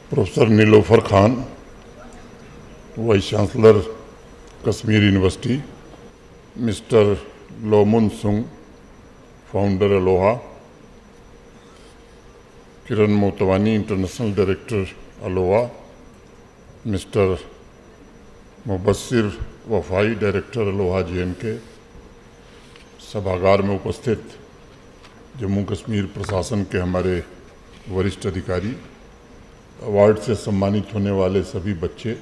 Professor Nilofar Khan, vice chancellor Kashmir university, mister Lomun Sung, founder Aloha, Kiran Motwani, international director Aloha, mister Mubassir Wafai, director Aloha JNK, सभागार में उपस्थित जम्मू कश्मीर प्रशासन के हमारे वरिष्ठ अधिकारी, अवार्ड से सम्मानित होने वाले सभी बच्चे,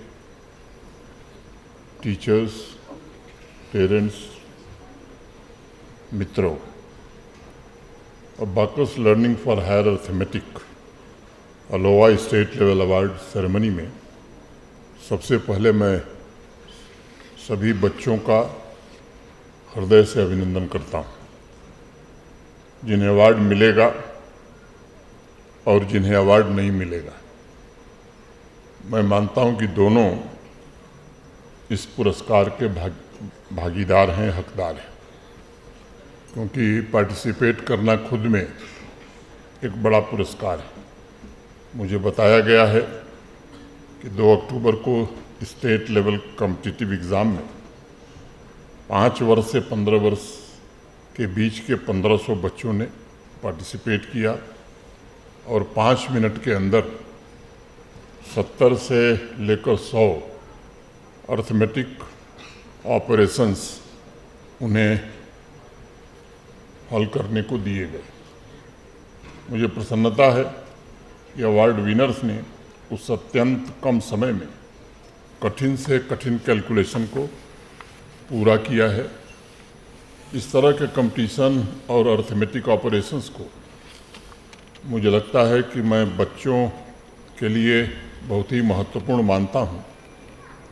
टीचर्स, पेरेंट्स, मित्रों, abacus learning for higher arithmetic aloha state level award ceremony में सबसे पहले मैं सभी बच्चों का हृदय से अभिनंदन करता हूं, जिन्हें अवार्ड मिलेगा और जिन्हें अवार्ड नहीं मिलेगा। मैं मानता हूं कि दोनों इस पुरस्कार के भागीदार हैं, हकदार हैं, क्योंकि पार्टिसिपेट करना खुद में एक बड़ा पुरस्कार है। मुझे बताया गया है कि 2 अक्टूबर को स्टेट लेवल कॉम्पिटिटिव एग्ज़ाम में 5 वर्ष से 15 वर्ष के बीच के 1500 बच्चों ने पार्टिसिपेट किया और 5 मिनट के अंदर 70 से लेकर 100 अर्थमेटिक ऑपरेशंस उन्हें हल करने को दिए गए। मुझे प्रसन्नता है कि अवार्ड विनर्स ने उस अत्यंत कम समय में कठिन से कठिन कैलकुलेशन को पूरा किया है। इस तरह के कंपटीशन और अर्थमेटिक ऑपरेशंस को मुझे लगता है कि मैं बच्चों के लिए बहुत ही महत्वपूर्ण मानता हूं,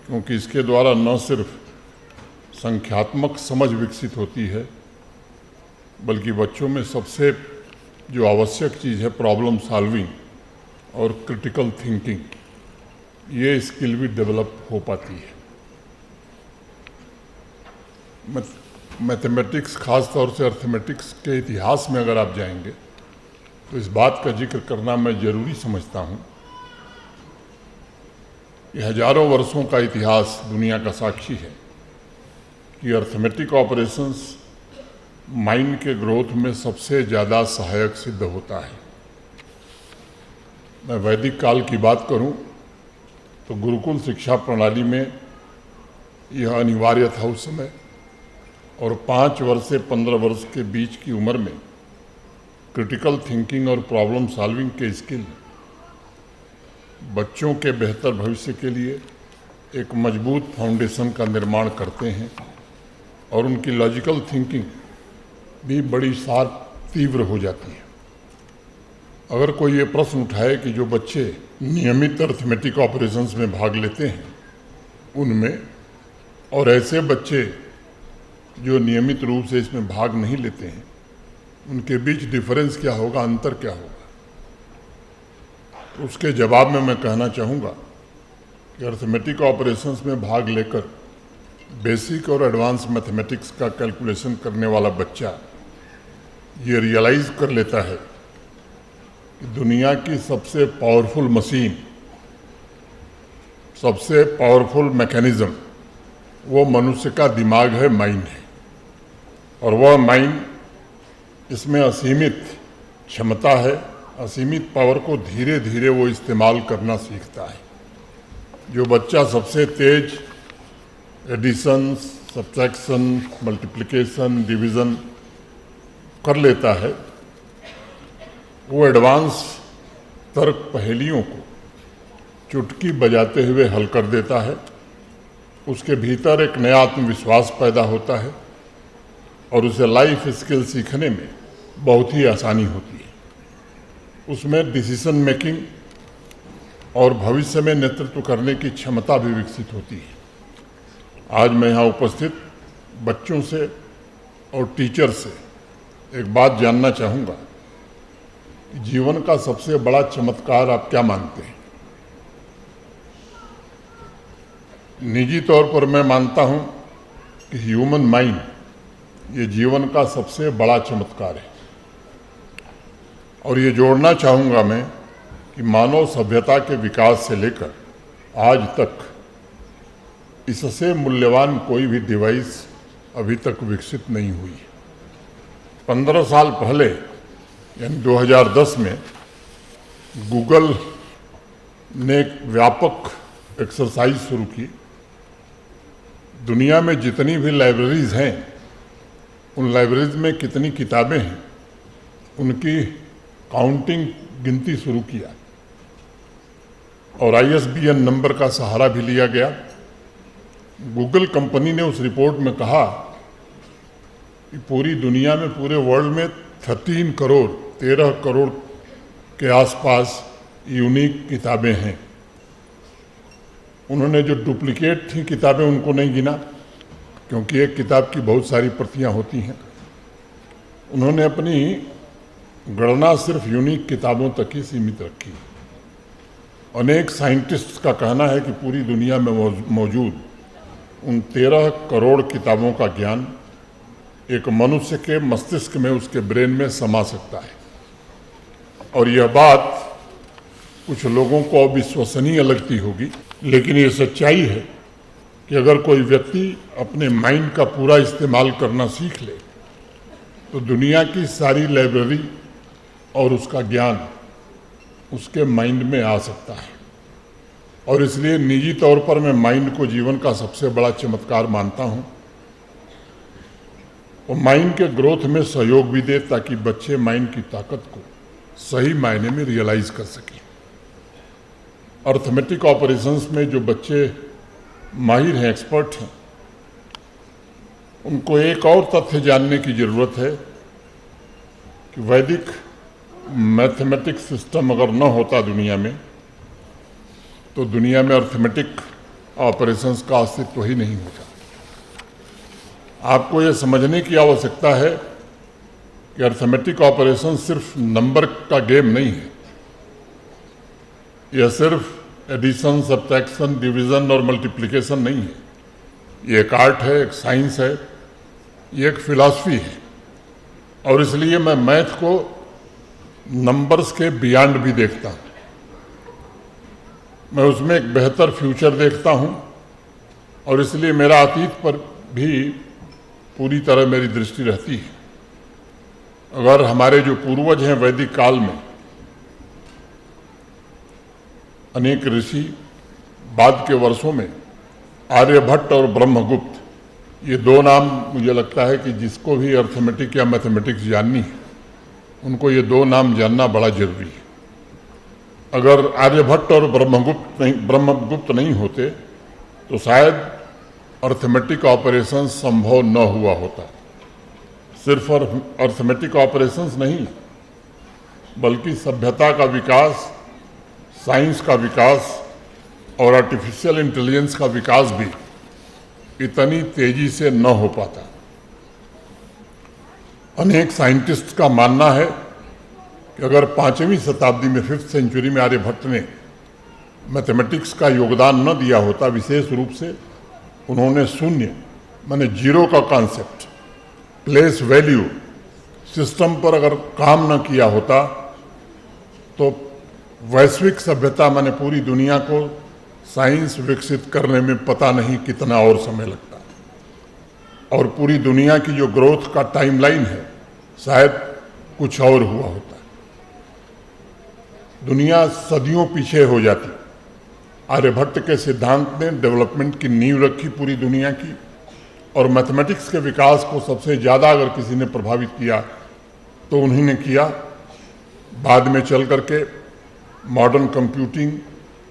क्योंकि इसके द्वारा न सिर्फ संख्यात्मक समझ विकसित होती है, बल्कि बच्चों में सबसे जो आवश्यक चीज़ है प्रॉब्लम सॉल्विंग और क्रिटिकल थिंकिंग, ये स्किल भी डेवलप हो पाती है। मैथमेटिक्स, खास तौर से अर्थमेटिक्स के इतिहास में अगर आप जाएंगे तो इस बात का जिक्र करना मैं ज़रूरी समझता हूँ। ये हजारों वर्षों का इतिहास दुनिया का साक्षी है कि अर्थमेटिक ऑपरेशंस माइंड के ग्रोथ में सबसे ज़्यादा सहायक सिद्ध होता है। मैं वैदिक काल की बात करूं तो गुरुकुल शिक्षा प्रणाली में यह अनिवार्य था उस समय, और 5 वर्ष से 15 वर्ष के बीच की उम्र में क्रिटिकल थिंकिंग और प्रॉब्लम सॉल्विंग के स्किल बच्चों के बेहतर भविष्य के लिए एक मजबूत फाउंडेशन का निर्माण करते हैं और उनकी लॉजिकल थिंकिंग भी बड़ी शार्प, तीव्र हो जाती है। अगर कोई ये प्रश्न उठाए कि जो बच्चे नियमित अर्थमेटिक ऑपरेशंस में भाग लेते हैं उनमें और ऐसे बच्चे जो नियमित रूप से इसमें भाग नहीं लेते हैं, उनके बीच डिफरेंस क्या होगा, अंतर क्या होगा, तो उसके जवाब में मैं कहना चाहूँगा कि अर्थमेटिक ऑपरेशंस में भाग लेकर बेसिक और एडवांस मैथमेटिक्स का कैलकुलेशन करने वाला बच्चा ये रियलाइज़ कर लेता है कि दुनिया की सबसे पावरफुल मशीन, सबसे पावरफुल मैकेनिज्म वो मनुष्य का दिमाग है, माइंड है, और वह माइंड, इसमें असीमित क्षमता है। असीमित पावर को धीरे धीरे वो इस्तेमाल करना सीखता है। जो बच्चा सबसे तेज एडिशन, सब्ट्रैक्शन, मल्टीप्लिकेशन, डिवीज़न कर लेता है, वो एडवांस तर्क पहेलियों को चुटकी बजाते हुए हल कर देता है। उसके भीतर एक नया आत्मविश्वास पैदा होता है और उसे लाइफ स्किल सीखने में बहुत ही आसानी होती है। उसमें डिसीजन मेकिंग और भविष्य में नेतृत्व करने की क्षमता भी विकसित होती है। आज मैं यहाँ उपस्थित बच्चों से और टीचर से एक बात जानना चाहूँगा कि जीवन का सबसे बड़ा चमत्कार आप क्या मानते हैं? निजी तौर पर मैं मानता हूँ कि ह्यूमन माइंड ये जीवन का सबसे बड़ा चमत्कार है। और ये जोड़ना चाहूँगा मैं कि मानव सभ्यता के विकास से लेकर आज तक इससे मूल्यवान कोई भी डिवाइस अभी तक विकसित नहीं हुई। 15 साल पहले यानी 2010 में गूगल ने एक व्यापक एक्सरसाइज शुरू की। दुनिया में जितनी भी लाइब्रेरीज हैं, उन लाइब्रेरीज में कितनी किताबें हैं, उनकी काउंटिंग गिनती शुरू किया और ISBN नंबर का सहारा भी लिया गया। गूगल कंपनी ने उस रिपोर्ट में कहा कि पूरी दुनिया में, पूरे वर्ल्ड में 13 करोड़ के आसपास यूनिक किताबें हैं। उन्होंने जो डुप्लीकेट थी किताबें उनको नहीं गिना, क्योंकि एक किताब की बहुत सारी प्रतियां होती हैं। उन्होंने अपनी गणना सिर्फ यूनिक किताबों तक ही सीमित रखी। अनेक साइंटिस्ट्स का कहना है कि पूरी दुनिया में मौजूद उन 13 करोड़ किताबों का ज्ञान एक मनुष्य के मस्तिष्क में, उसके ब्रेन में समा सकता है। और यह बात कुछ लोगों को अविश्वसनीय लगती होगी, लेकिन ये सच्चाई है कि अगर कोई व्यक्ति अपने माइंड का पूरा इस्तेमाल करना सीख ले तो दुनिया की सारी लाइब्रेरी और उसका ज्ञान उसके माइंड में आ सकता है। और इसलिए निजी तौर पर मैं माइंड को जीवन का सबसे बड़ा चमत्कार मानता हूँ। और माइंड के ग्रोथ में सहयोग भी दे, ताकि बच्चे माइंड की ताकत को सही मायने में रियलाइज कर सकें। अर्थमेटिक ऑपरेशंस में जो बच्चे माहिर हैं, एक्सपर्ट हैं, उनको एक और तथ्य जानने की ज़रूरत है कि वैदिक मैथमेटिक्स सिस्टम अगर न होता दुनिया में, तो दुनिया में अर्थमेटिक ऑपरेशंस का अस्तित्व ही नहीं होता। आपको ये समझने की आवश्यकता है कि अर्थमेटिक ऑपरेशन सिर्फ नंबर का गेम नहीं है। यह सिर्फ एडिशन, सब्ट्रैक्शन, डिवीज़न और मल्टीप्लिकेशन नहीं है। ये एक आर्ट है, एक साइंस है, ये एक फिलॉसफी है। और इसलिए मैं मैथ को नंबर्स के बियॉन्ड भी देखता हूँ। मैं उसमें एक बेहतर फ्यूचर देखता हूँ और इसलिए मेरा अतीत पर भी पूरी तरह मेरी दृष्टि रहती है। अगर हमारे जो पूर्वज हैं वैदिक काल में, अनेक ऋषि, बाद के वर्षों में आर्यभट्ट और ब्रह्मगुप्त, ये दो नाम मुझे लगता है कि जिसको भी अर्थमेटिक या मैथमेटिक्स जाननी है, उनको ये दो नाम जानना बड़ा जरूरी है। अगर आर्यभट्ट और ब्रह्मगुप्त नहीं होते तो शायद अर्थमेटिक ऑपरेशन संभव न हुआ होता। सिर्फ अर्थमेटिक ऑपरेशंस नहीं, बल्कि सभ्यता का विकास, साइंस का विकास और आर्टिफिशियल इंटेलिजेंस का विकास भी इतनी तेजी से न हो पाता। अनेक साइंटिस्ट का मानना है कि अगर 5वीं शताब्दी में, 5th सेंचुरी में आर्यभट्ट ने मैथमेटिक्स का योगदान न दिया होता, विशेष रूप से उन्होंने शून्य माने जीरो का कॉन्सेप्ट, प्लेस वैल्यू सिस्टम पर अगर काम न किया होता, तो वैश्विक सभ्यता माने पूरी दुनिया को साइंस विकसित करने में पता नहीं कितना और समय लगता। और पूरी दुनिया की जो ग्रोथ का टाइमलाइन है, शायद कुछ और हुआ होता। दुनिया सदियों पीछे हो जाती। आर्यभट्ट के सिद्धांत ने डेवलपमेंट की नींव रखी पूरी दुनिया की। और मैथमेटिक्स के विकास को सबसे ज़्यादा अगर किसी ने प्रभावित किया तो उन्हीं ने किया। बाद में चल करके मॉडर्न कंप्यूटिंग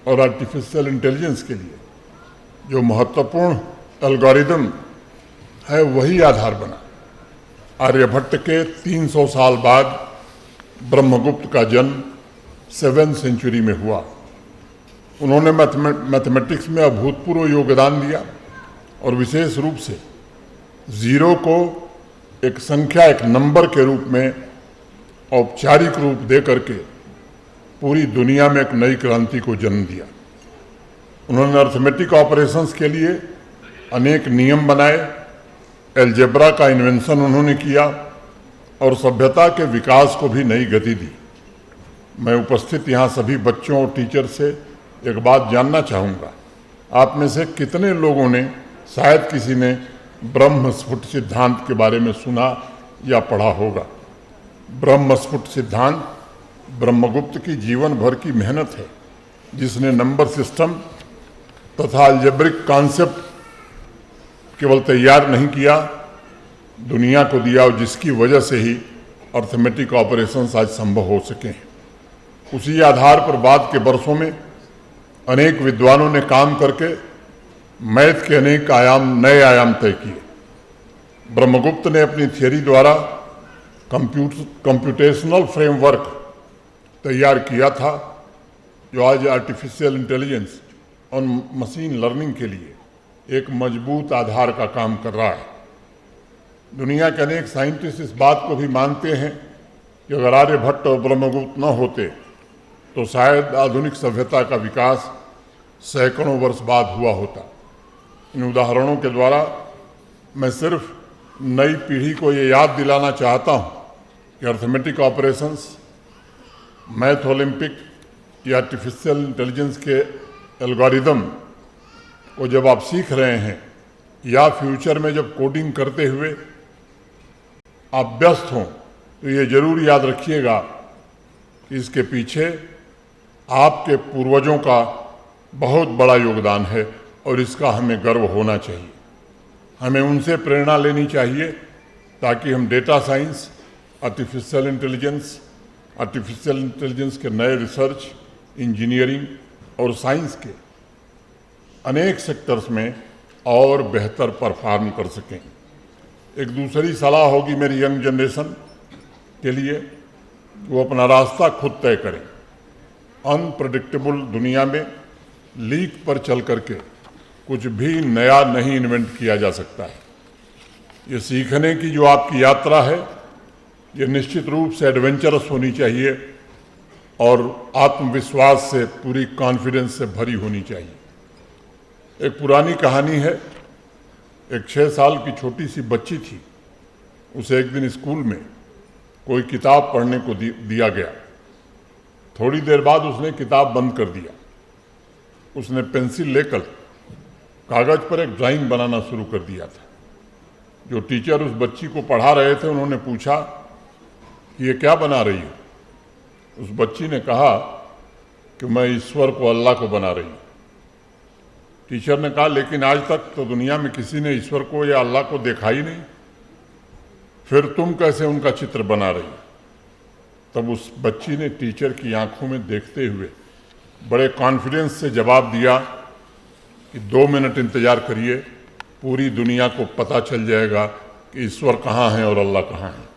और आर्टिफिशियल इंटेलिजेंस के लिए जो महत्वपूर्ण एल्गोरिदम है, वही आधार बना। आर्यभट्ट के 300 साल बाद ब्रह्मगुप्त का जन्म 7th सेंचुरी में हुआ। उन्होंने मैथमेटिक्स में अभूतपूर्व योगदान दिया और विशेष रूप से जीरो को एक संख्या, एक नंबर के रूप में औपचारिक रूप दे करके पूरी दुनिया में एक नई क्रांति को जन्म दिया। उन्होंने अर्थमेटिक ऑपरेशंस के लिए अनेक नियम बनाए, एल्जेब्रा का इन्वेंशन उन्होंने किया और सभ्यता के विकास को भी नई गति दी। मैं उपस्थित यहाँ सभी बच्चों और टीचर से एक बात जानना चाहूँगा। आप में से कितने लोगों ने, शायद किसी ने, ब्रह्म स्फुट सिद्धांत के बारे में सुना या पढ़ा होगा। ब्रह्म स्फुट सिद्धांत ब्रह्मगुप्त की जीवन भर की मेहनत है, जिसने नंबर सिस्टम तथा अलजेब्रिक कॉन्सेप्ट केवल तैयार नहीं किया, दुनिया को दिया, और जिसकी वजह से ही अर्थमेटिक ऑपरेशंस आज संभव हो सके हैं। उसी आधार पर बाद के वर्षों में अनेक विद्वानों ने काम करके मैथ के अनेक नए आयाम तय किए। ब्रह्मगुप्त ने अपनी थियरी द्वारा कंप्यूटेशनल फ्रेमवर्क तैयार किया था, जो आज आर्टिफिशियल इंटेलिजेंस और मशीन लर्निंग के लिए एक मजबूत आधार का काम कर रहा है। दुनिया के अनेक साइंटिस्ट इस बात को भी मानते हैं कि अगर आर्यभट्ट और ब्रह्मगुप्त न होते तो शायद आधुनिक सभ्यता का विकास सैकड़ों वर्ष बाद हुआ होता। इन उदाहरणों के द्वारा मैं सिर्फ नई पीढ़ी को ये याद दिलाना चाहता हूँ कि अर्थमेटिक ऑपरेशंस, मैथ ओलंपिक या आर्टिफिशियल इंटेलिजेंस के एल्गोरिदम को जब आप सीख रहे हैं या फ्यूचर में जब कोडिंग करते हुए आप व्यस्त हों, तो ये जरूर याद रखिएगा कि इसके पीछे आपके पूर्वजों का बहुत बड़ा योगदान है और इसका हमें गर्व होना चाहिए। हमें उनसे प्रेरणा लेनी चाहिए ताकि हम डेटा साइंस, आर्टिफिशियल इंटेलिजेंस के नए रिसर्च, इंजीनियरिंग और साइंस के अनेक सेक्टर्स में और बेहतर परफॉर्म कर सकें। एक दूसरी सलाह होगी मेरी यंग जनरेशन के लिए, वो अपना रास्ता खुद तय करें। अनप्रेडिक्टेबल दुनिया में लीक पर चल करके कुछ भी नया नहीं इन्वेंट किया जा सकता है। ये सीखने की जो आपकी यात्रा है, ये निश्चित रूप से एडवेंचरस होनी चाहिए और आत्मविश्वास से, पूरी कॉन्फिडेंस से भरी होनी चाहिए। एक पुरानी कहानी है। एक 6 साल की छोटी सी बच्ची थी। उसे एक दिन स्कूल में कोई किताब पढ़ने को दिया गया। थोड़ी देर बाद उसने किताब बंद कर दिया। उसने पेंसिल लेकर कागज पर एक ड्राइंग बनाना शुरू कर दिया था। जो टीचर उस बच्ची को पढ़ा रहे थे, उन्होंने पूछा कि ये क्या बना रही हो? उस बच्ची ने कहा कि मैं ईश्वर को, अल्लाह को बना रही हूँ। टीचर ने कहा, लेकिन आज तक तो दुनिया में किसी ने ईश्वर को या अल्लाह को देखा ही नहीं, फिर तुम कैसे उनका चित्र बना रही? तब उस बच्ची ने टीचर की आंखों में देखते हुए बड़े कॉन्फिडेंस से जवाब दिया कि 2 मिनट इंतजार करिए, पूरी दुनिया को पता चल जाएगा कि ईश्वर कहाँ है और अल्लाह कहाँ है।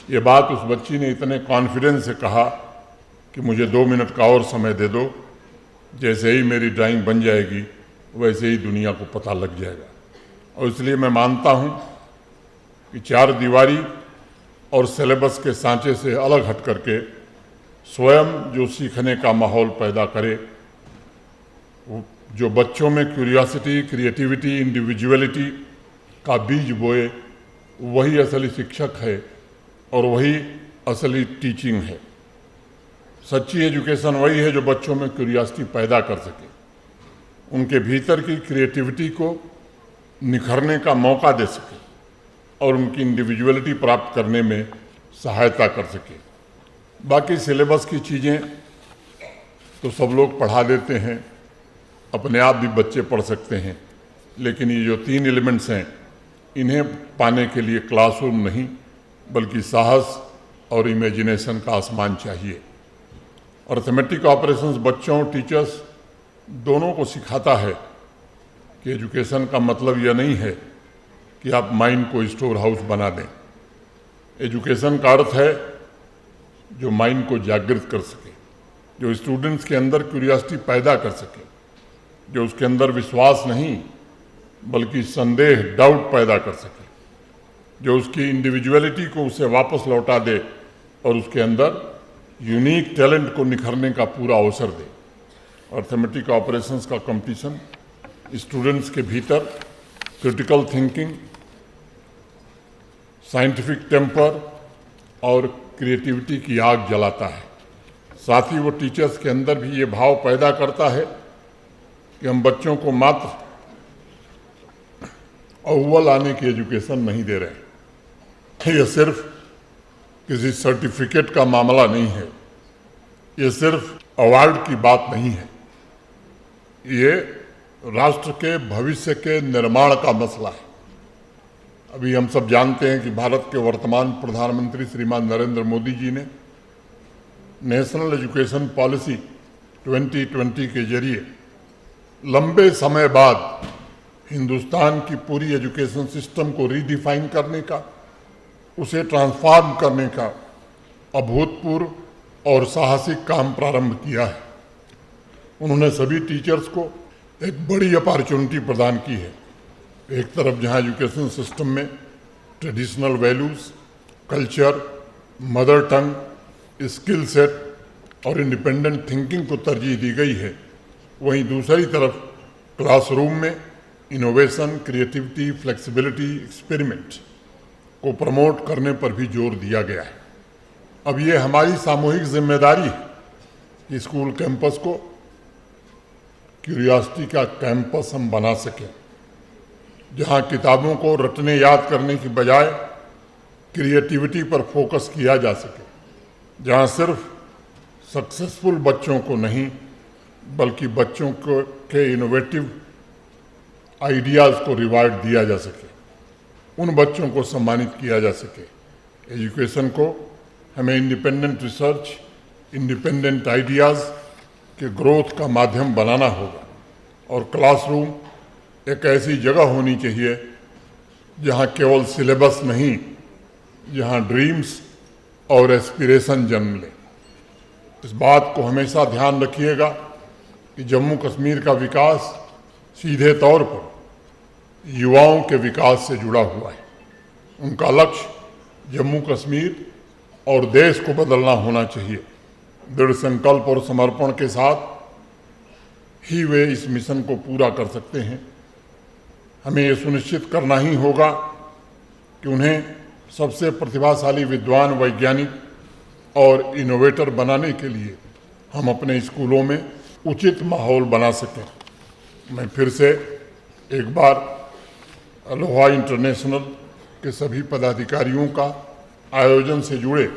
ये बात उस बच्ची ने इतने कॉन्फिडेंस से कहा कि मुझे 2 मिनट का और समय दे दो, जैसे ही मेरी ड्राइंग बन जाएगी वैसे ही दुनिया को पता लग जाएगा। और इसलिए मैं मानता हूँ कि 4 दीवारी और सिलेबस के सांचे से अलग हट करके स्वयं जो सीखने का माहौल पैदा करे, जो बच्चों में क्यूरियोसिटी, क्रिएटिविटी, इंडिविजुअलिटी का बीज बोए, वही असली शिक्षक है और वही असली टीचिंग है। सच्ची एजुकेशन वही है जो बच्चों में क्यूरियोसिटी पैदा कर सके, उनके भीतर की क्रिएटिविटी को निखरने का मौका दे सके और उनकी इंडिविजुअलिटी प्राप्त करने में सहायता कर सके। बाकी सिलेबस की चीज़ें तो सब लोग पढ़ा देते हैं, अपने आप भी बच्चे पढ़ सकते हैं, लेकिन ये जो 3 एलिमेंट्स हैं, इन्हें पाने के लिए क्लासरूम नहीं बल्कि साहस और इमेजिनेशन का आसमान चाहिए। अर्थमेटिक ऑपरेशंस बच्चों और टीचर्स दोनों को सिखाता है कि एजुकेशन का मतलब यह नहीं है कि आप माइंड को स्टोर हाउस बना दें। एजुकेशन का अर्थ है जो माइंड को जागृत कर सके, जो स्टूडेंट्स के अंदर क्यूरियोसिटी पैदा कर सके, जो उसके अंदर विश्वास नहीं बल्कि संदेह, डाउट पैदा कर सके, जो उसकी इंडिविजुअलिटी को उसे वापस लौटा दे और उसके अंदर यूनिक टैलेंट को निखरने का पूरा अवसर दे। अर्थमेटिक ऑपरेशंस का कंपटीशन स्टूडेंट्स के भीतर क्रिटिकल थिंकिंग, साइंटिफिक टेम्पर और क्रिएटिविटी की आग जलाता है। साथ ही वो टीचर्स के अंदर भी ये भाव पैदा करता है कि हम बच्चों को मात्र अव्वल आने की एजुकेशन नहीं दे रहे। ये सिर्फ किसी सर्टिफिकेट का मामला नहीं है, ये सिर्फ अवार्ड की बात नहीं है, ये राष्ट्र के भविष्य के निर्माण का मसला है। अभी हम सब जानते हैं कि भारत के वर्तमान प्रधानमंत्री श्रीमान नरेंद्र मोदी जी ने नेशनल एजुकेशन पॉलिसी 2020 के जरिए लंबे समय बाद हिंदुस्तान की पूरी एजुकेशन सिस्टम को रीडिफाइन करने का, उसे ट्रांसफॉर्म करने का अभूतपूर्व और साहसिक काम प्रारंभ किया है। उन्होंने सभी टीचर्स को एक बड़ी अपॉर्चुनिटी प्रदान की है। एक तरफ जहां एजुकेशन सिस्टम में traditional values, culture, mother tongue, skill set और इंडिपेंडेंट थिंकिंग को तरजीह दी गई है, वहीं दूसरी तरफ क्लासरूम में इनोवेशन, क्रिएटिविटी, फ्लेक्सिबिलिटी, एक्सपेरिमेंट को प्रमोट करने पर भी जोर दिया गया है। अब ये हमारी सामूहिक जिम्मेदारी है कि स्कूल कैंपस को क्यूरियोसिटी का कैंपस हम बना सकें, जहां किताबों को रटने याद करने की बजाय क्रिएटिविटी पर फोकस किया जा सके, जहां सिर्फ सक्सेसफुल बच्चों को नहीं बल्कि बच्चों को के इनोवेटिव आइडियाज़ को रिवार्ड दिया जा सके, उन बच्चों को सम्मानित किया जा सके। एजुकेशन को हमें इंडिपेंडेंट रिसर्च, इंडिपेंडेंट आइडियाज़ के ग्रोथ का माध्यम बनाना होगा और क्लासरूम एक ऐसी जगह होनी चाहिए जहां केवल सिलेबस नहीं, जहां ड्रीम्स और एस्पिरेशन जन्म ले। इस बात को हमेशा ध्यान रखिएगा कि जम्मू कश्मीर का विकास सीधे तौर पर युवाओं के विकास से जुड़ा हुआ है। उनका लक्ष्य जम्मू कश्मीर और देश को बदलना होना चाहिए। दृढ़ संकल्प और समर्पण के साथ ही वे इस मिशन को पूरा कर सकते हैं। हमें ये सुनिश्चित करना ही होगा कि उन्हें सबसे प्रतिभाशाली विद्वान, वैज्ञानिक और इनोवेटर बनाने के लिए हम अपने स्कूलों में उचित माहौल बना सकें। मैं फिर से एक बार अलोहा इंटरनेशनल के सभी पदाधिकारियों का, आयोजन से जुड़े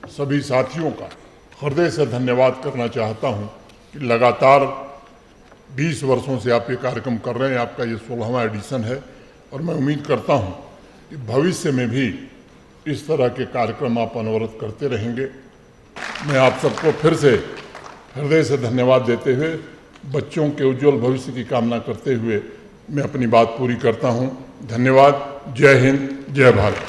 सभी साथियों का हृदय से धन्यवाद करना चाहता हूं कि लगातार 20 वर्षों से आप ये कार्यक्रम कर रहे हैं। आपका ये 16वां एडिशन है और मैं उम्मीद करता हूं कि भविष्य में भी इस तरह के कार्यक्रम आप अनवरत करते रहेंगे। मैं आप सबको फिर से हृदय से धन्यवाद देते हुए, बच्चों के उज्जवल भविष्य की कामना करते हुए मैं अपनी बात पूरी करता हूं। धन्यवाद। जय हिंद, जय भारत।